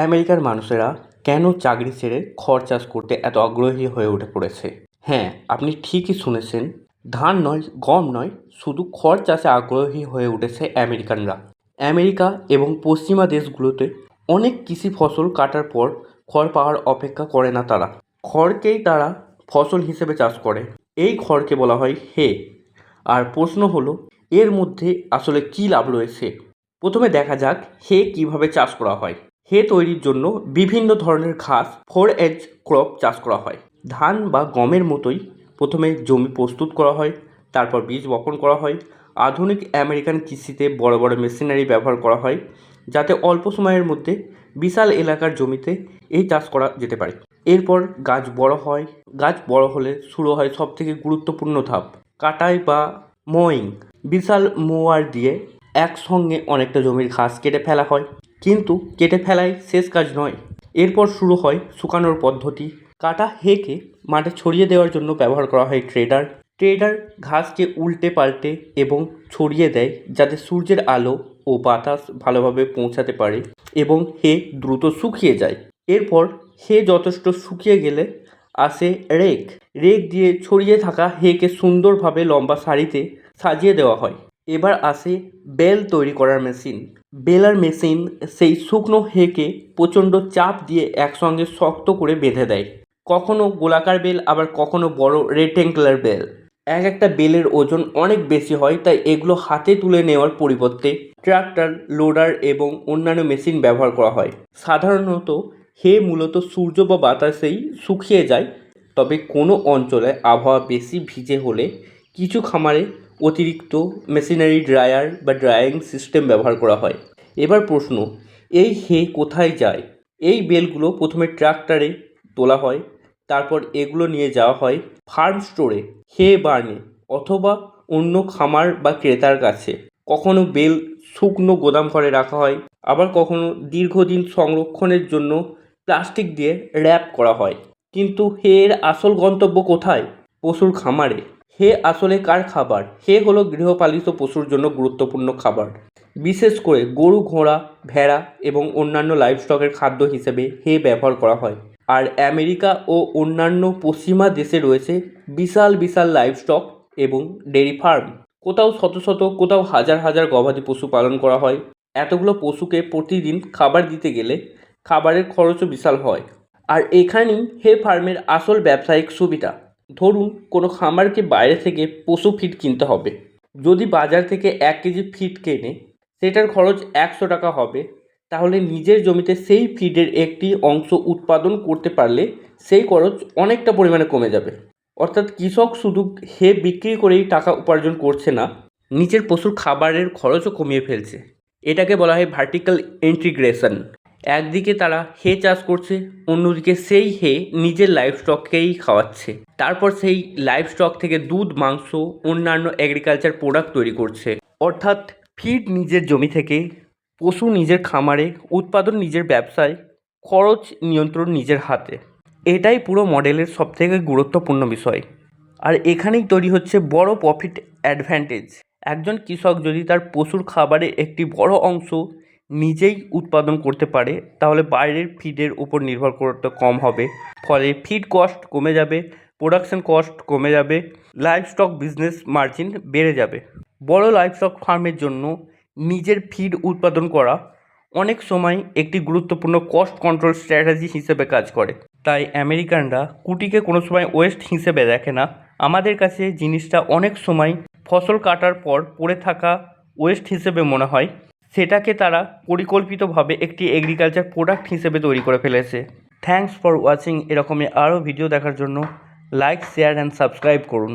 আমেরিকার মানুষেরা কেন চাকরি ছেড়ে খড় চাষ করতে এত আগ্রহী হয়ে উঠে পড়েছে? হ্যাঁ, আপনি ঠিকই শুনেছেন। ধান নয়, গম নয়, শুধু খড় চাষে আগ্রহী হয়ে উঠেছে আমেরিকানরা। আমেরিকা এবং পশ্চিমা দেশগুলোতে অনেক কৃষি ফসল কাটার পর খড় পাওয়ার অপেক্ষা করে না তারা। খড়কেই তারা ফসল হিসেবে চাষ করে। এই খড়কে বলা হয় হে। আর প্রশ্ন হলো, এর মধ্যে আসলে কী লাভ রয়েছে? প্রথমে দেখা যাক হে কিভাবে চাষ করা হয়। হে তৈরির জন্য বিভিন্ন ধরনের ঘাস ফোরএজ ক্রপ চাষ করা হয়। ধান বা গমের মতোই প্রথমে জমি প্রস্তুত করা হয়, তারপর বীজ বপন করা হয়। আধুনিক আমেরিকান কৃষিতে বড় বড় মেশিনারি ব্যবহার করা হয়, যাতে অল্প সময়ের মধ্যে বিশাল এলাকার জমিতে এই চাষ করা যেতে পারে। এরপর গাছ বড় হয়। গাছ বড় হলে শুরু হয় সবথেকে গুরুত্বপূর্ণ ধাপ, কাটাই বা মোয়িং। বিশাল মোয়ার দিয়ে একসঙ্গে অনেকটা জমির ঘাস কেটে ফেলা হয়। কিন্তু কেটে ফেলাই শেষ কাজ নয়। এরপর শুরু হয় শুকানোর পদ্ধতি। কাটা হেকে মাঠে ছড়িয়ে দেওয়ার জন্য ব্যবহার করা হয় ট্রেডার। ট্রেডার ঘাসকে উল্টে পাল্টে এবং ছড়িয়ে দেয়, যাতে সূর্যের আলো ও বাতাস ভালোভাবে পৌঁছাতে পারে এবং হে দ্রুত শুকিয়ে যায়। এরপর হে যথেষ্ট শুকিয়ে গেলে আসে রেক। রেক দিয়ে ছড়িয়ে থাকা হেকে সুন্দরভাবে লম্বা সারিতে সাজিয়ে দেওয়া হয়। এবার আসে বেল তৈরি করার মেশিন। বেলার মেশিন সেই শুকনো হেকে প্রচণ্ড চাপ দিয়ে একসঙ্গে শক্ত করে বেঁধে দেয়। কখনো গোলাকার বেল, আবার কখনো বড় রেক্ট্যাঙ্গুলার বেল। এক একটা বেলের ওজন অনেক বেশি হয়, তাই এগুলো হাতে তুলে নেওয়ার পরিবর্তে ট্রাক্টর, লোডার এবং অন্যান্য মেশিন ব্যবহার করা হয়। সাধারণত হে মূলত সূর্য বা বাতাসেই শুকিয়ে যায়, তবে কোনো অঞ্চলে আবহাওয়া বেশি ভিজে হলে কিছু খামারে অতিরিক্ত মেশিনারি ড্রায়ার বা ড্রাইং সিস্টেম ব্যবহার করা হয়। এবার প্রশ্ন, এই হে কোথায় যায়? এই বেলগুলো প্রথমে ট্রাক্টরে তোলা হয়, তারপর এগুলো নিয়ে যাওয়া হয় ফার্ম স্টোরে, হে বার্নে, অথবা অন্য খামার বা ক্রেতার কাছে। কখনো বেল শুকনো গোদাম ঘরে রাখা হয়, আবার কখনো দীর্ঘদিন সংরক্ষণের জন্য প্লাস্টিক দিয়ে র্যাপ করা হয়। কিন্তু হে এর আসল গন্তব্য কোথায়? পশুর খামারে। হে আসলে কার খাবার? হে হলো গৃহপালিত পশুর জন্য গুরুত্বপূর্ণ খাবার। বিশেষ করে গরু, ঘোড়া, ভেড়া এবং অন্যান্য লাইভস্টকের খাদ্য হিসেবে হে ব্যবহার করা হয়। আর আমেরিকা ও অন্যান্য পশ্চিমা দেশে রয়েছে বিশাল বিশাল লাইভস্টক এবং ডেয়ারি ফার্ম। কোথাও শত শত, কোথাও হাজার হাজার গবাদি পশু পালন করা হয়। এতগুলো পশুকে প্রতিদিন খাবার দিতে গেলে খাবারের খরচও বিশাল হয়। আর এখানেই হে ফার্মের আসল ব্যবসায়িক সুবিধা। ধরুন কোনো খামারকে বাইরে থেকে পশু ফিড কিনতে হবে। যদি বাজার থেকে 1 কেজি ফিড কেনে, সেটার খরচ 100 টাকা হবে। তাহলে নিজের জমিতে সেই ফিডের একটি অংশ উৎপাদন করতে পারলে সেই খরচ অনেকটা পরিমাণে কমে যাবে। অর্থাৎ কৃষক শুধু হে বিক্রি করেই টাকা উপার্জন করছে না, নিজের পশুর খাবারের খরচও কমিয়ে ফেলছে। এটাকে বলা হয় ভার্টিক্যাল ইন্টিগ্রেশন। একদিকে তারা হে চাষ করছে, অন্যদিকে সেই হে নিজের লাইভস্টককেই খাওয়াচ্ছে। তারপর সেই লাইভস্টক থেকে দুধ, মাংস, অন্যান্য এগ্রিকালচার প্রোডাক্ট তৈরি করছে। অর্থাৎ ফিড নিজের জমি থেকে, পশু নিজের খামারে, উৎপাদন নিজের ব্যবসায়, খরচ নিয়ন্ত্রণ নিজের হাতে। এটাই পুরো মডেলের সবথেকে গুরুত্বপূর্ণ বিষয়। আর এখানেই তৈরি হচ্ছে বড় প্রফিট অ্যাডভান্টেজ। একজন কৃষক যদি তার পশুর খাবারের একটি বড় অংশ নিজেই উৎপাদন করতে পারে, তাহলে বাইরের ফিডের উপর নির্ভর করতে কম হবে। ফলে ফিড কস্ট কমে যাবে, প্রোডাকশন কস্ট কমে যাবে, লাইভস্টক বিজনেস মার্জিন বেড়ে যাবে। বড় লাইভস্টক ফার্মের জন্য নিজের ফিড উৎপাদন করা অনেক সময় একটি গুরুত্বপূর্ণ কস্ট কন্ট্রোল স্ট্র্যাটেজি হিসেবে কাজ করে। তাই আমেরিকানরা কুটিকে কোনো সময় ওয়েস্ট হিসেবে দেখে না। আমাদের কাছে জিনিসটা অনেক সময় ফসল কাটার পর পড়ে থাকা ওয়েস্ট হিসেবে মনে হয়। সেটাকে তারা পরিকল্পিতভাবে একটি এগ্রিকালচার প্রোডাক্ট হিসেবে তৈরি করে ফেলেছে। Thanks for watching. এরকমই আরও ভিডিও দেখার জন্য লাইক, শেয়ার অ্যান্ড সাবস্ক্রাইব করুন।